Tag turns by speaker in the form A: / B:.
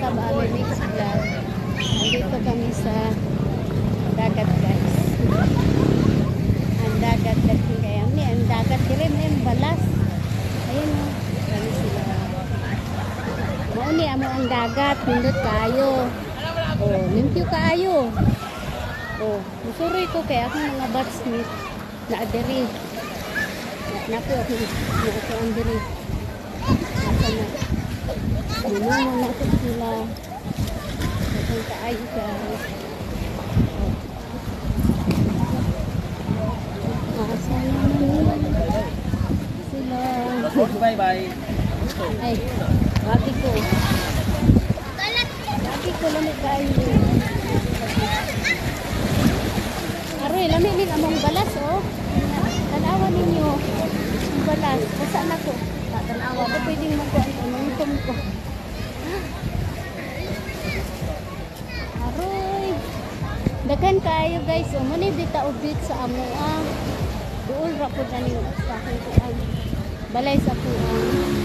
A: welcome Ami Mix Vlog. Nandito kami sa dagat guys. Ang dagat dating kaya ni ang dagat dire ni balas. Ayun oh, kami sila. Mao ni amo ang dagat, pindot kayo. Oh, limpyo kayo. Oh, musuroy ko kay akong mga batsmate na diri. Napo ako ang diri. Nasa na. Muna na ito sila. Itong kaayo guys. Asa naman sila.
B: Bye-bye.
A: Ay, wagi ko. Wagi ko lamig kayo. Aroy, lamig din among balas oh. Tanawa ninyo. Ang balas. Basa na ko. Tanawa. Ito pwedeng magkuhan ko. Mangitom ko. Aroy. Dagan kayo guys. Muna dita ubit sa amoa. Doon rapod na niyo sa akin ko. Balay sa puan.